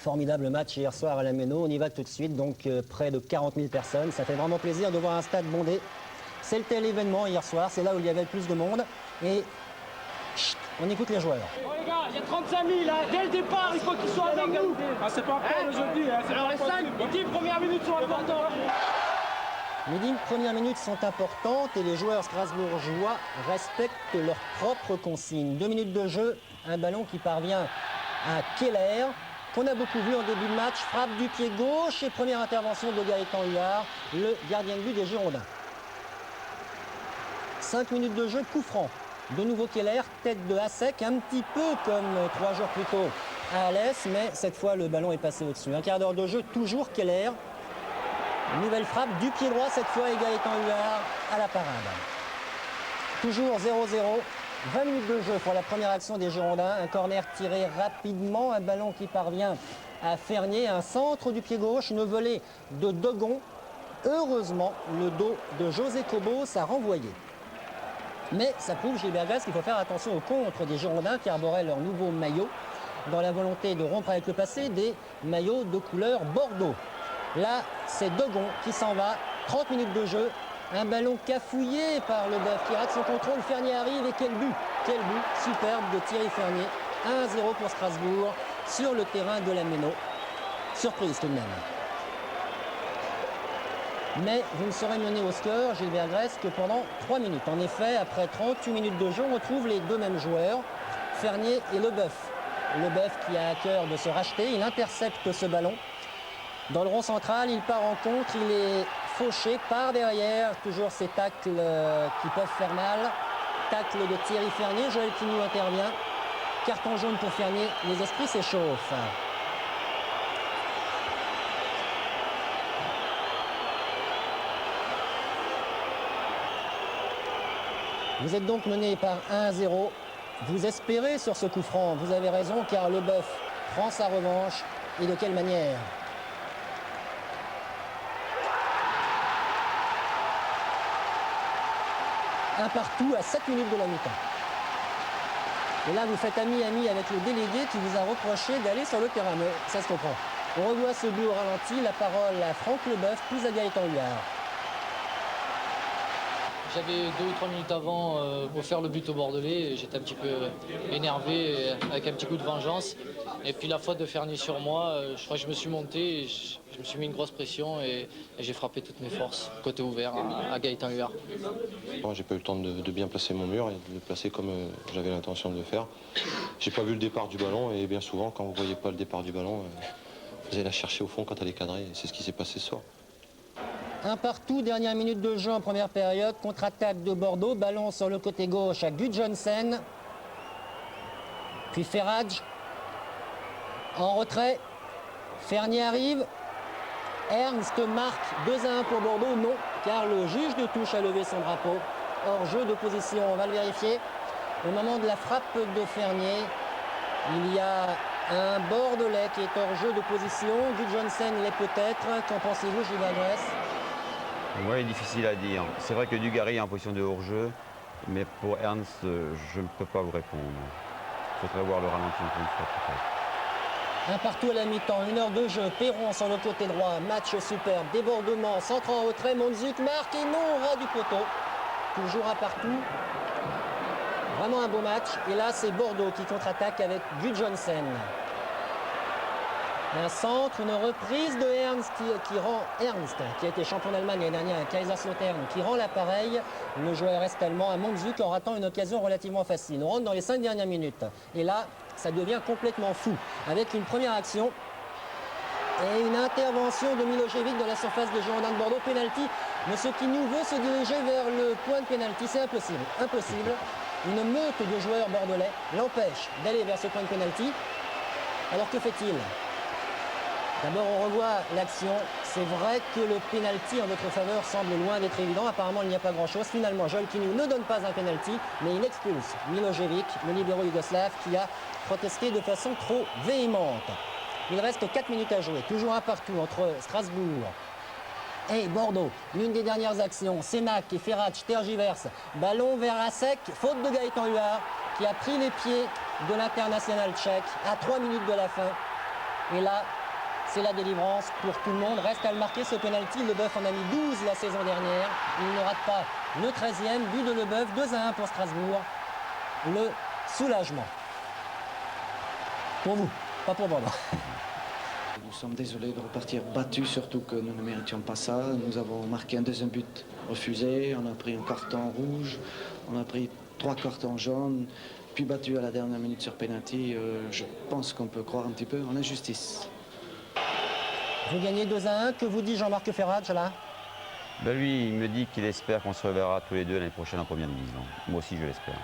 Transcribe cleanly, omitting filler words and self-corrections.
formidable match hier soir à la Méno. On y va tout de suite, donc près de 40 000 personnes. Ça fait vraiment plaisir de voir un stade bondé. C'était l'événement hier soir, c'est là où il y avait le plus de monde. Et chut, on écoute les joueurs. Bon les gars, il y a 35 000 là. Dès le départ, il faut qu'ils soient avec nous. Ah, c'est pas encore aujourd'hui. Hein, alors les 5 10 premières minutes sont importantes. Les 10 premières minutes sont importantes et les joueurs strasbourgeois respectent leurs propres consignes. 2 minutes de jeu, un ballon qui parvient à Keller, qu'on a beaucoup vu en début de match, frappe du pied gauche et première intervention de Gaëtan Huard, le gardien de but des Girondins. 5 minutes de jeu, coup franc. De nouveau Keller, tête de Hasek, un petit peu comme 3 jours plus tôt à Alès, mais cette fois le ballon est passé au-dessus. Un quart d'heure de jeu, toujours Keller. Nouvelle frappe du pied droit cette fois et Gaëtan Huard à la parade. Toujours 0-0. 20 minutes de jeu pour la première action des Girondins. Un corner tiré rapidement, un ballon qui parvient à Fernier, un centre du pied gauche, une volée de Dogon. Heureusement, le dos de José Cobos a renvoyé. Mais ça prouve, Gilbert Grèce, qu'il faut faire attention aux contres des Girondins qui arboraient leur nouveau maillot dans la volonté de rompre avec le passé des maillots de couleur Bordeaux. Là, c'est Dogon qui s'en va. 30 minutes de jeu. Un ballon cafouillé par le Boeuf qui rate son contrôle. Fernier arrive et quel but! Quel but superbe de Thierry Fernier. 1-0 pour Strasbourg sur le terrain de la Méno. Surprise tout de même. Mais vous ne serez mené au score, Gilbert Grèce, que pendant 3 minutes. En effet, après 38 minutes de jeu, on retrouve les deux mêmes joueurs, Fernier et Leboeuf. Leboeuf qui a à cœur de se racheter, il intercepte ce ballon. Dans le rond central, il part en contre, il est fauché par derrière. Toujours ces tacles qui peuvent faire mal. Tacle de Thierry Fernier, Joël Quignou intervient. Carton jaune pour Fernier, les esprits s'échauffent. Vous êtes donc mené par 1-0. Vous espérez sur ce coup franc, vous avez raison, car Leboeuf prend sa revanche. Et de quelle manière ? Un partout à 7 minutes de la mi-temps. Et là, vous faites ami-ami avec le délégué qui vous a reproché d'aller sur le terrain. Mais ça se comprend. On revoit ce but au ralenti. La parole à Franck Leboeuf, puis à Gaëtan Huard. J'avais 2 ou 3 minutes avant offert le but au Bordelais. J'étais un petit peu énervé, avec un petit coup de vengeance. Et puis la faute de Fernier sur moi, je crois que je me suis monté, et je me suis mis une grosse pression et j'ai frappé toutes mes forces, côté ouvert, à Gaëtan Huard. J'ai pas eu le temps de bien placer mon mur et de le placer comme j'avais l'intention de le faire. J'ai pas vu le départ du ballon et bien souvent, quand vous voyez pas le départ du ballon, vous allez la chercher au fond quand elle est cadrée. C'est ce qui s'est passé ce soir. Un partout, dernière minute de jeu en première période, contre-attaque de Bordeaux, ballon sur le côté gauche à Gudjonsen, puis Ferrage, en retrait, Fernier arrive, Ernst marque 2-1 pour Bordeaux, non, car le juge de touche a levé son drapeau, hors jeu d'opposition, on va le vérifier. Au moment de la frappe de Fernier, il y a un Bordelais qui est hors jeu d'opposition, Gudjonsen l'est peut-être, qu'en pensez-vous Gilbert Grèce ? Oui, difficile à dire. C'est vrai que Dugarry est en position de hors-jeu, mais pour Ernst, je ne peux pas vous répondre. Il faudrait voir le ralenti encore une fois peut-être. Un partout à la mi-temps, 1 heure de jeu, Perron sur le côté droit, match superbe, débordement, centre en retrait, Monzuk marque et non, ras du poteau. Toujours un partout. Vraiment un beau match. Et là, c'est Bordeaux qui contre-attaque avec Gudjonsen. Un centre, une reprise de Ernst qui a été champion d'Allemagne l'année dernière à Kaiserslautern, qui rend l'appareil. Le joueur est-allemand à Monzuk en ratant une occasion relativement facile. On rentre dans les 5 dernières minutes. Et là, ça devient complètement fou. Avec une première action et une intervention de Milojevic dans la surface des Girondins de Bordeaux. Pénalty. Monsieur Quignou veut se diriger vers le point de pénalty. C'est impossible. Impossible. Une meute de joueurs bordelais l'empêche d'aller vers ce point de pénalty. Alors que fait-il ? D'abord, on revoit l'action. C'est vrai que le pénalty en notre faveur semble loin d'être évident. Apparemment, il n'y a pas grand-chose. Finalement, Joël Quignou ne donne pas un pénalty, mais il expulse Milojevic, le libéro yougoslave, qui a protesté de façon trop véhémente. Il reste 4 minutes à jouer. Toujours un partout entre Strasbourg et Bordeaux. L'une des dernières actions, Senac et Ferrach tergiversent. Ballon vers Hasek, faute de Gaëtan Huard, qui a pris les pieds de l'international tchèque à 3 minutes de la fin. Et là, c'est la délivrance pour tout le monde. Reste à le marquer ce penalty. Leboeuf en a mis 12 la saison dernière. Il ne rate pas le 13e. But de Leboeuf, 2-1 pour Strasbourg. Le soulagement. Pour vous, pas pour Bordeaux. Nous sommes désolés de repartir battus, surtout que nous ne méritions pas ça. Nous avons marqué un deuxième but refusé, on a pris un carton rouge, on a pris 3 cartons jaunes, puis battu à la dernière minute sur penalty. Je pense qu'on peut croire un petit peu en injustice. Vous gagnez 2-1. Que vous dit Jean-Marc Ferrage là? Ben lui, il me dit qu'il espère qu'on se reverra tous les deux l'année prochaine en première division. Moi aussi, je l'espère.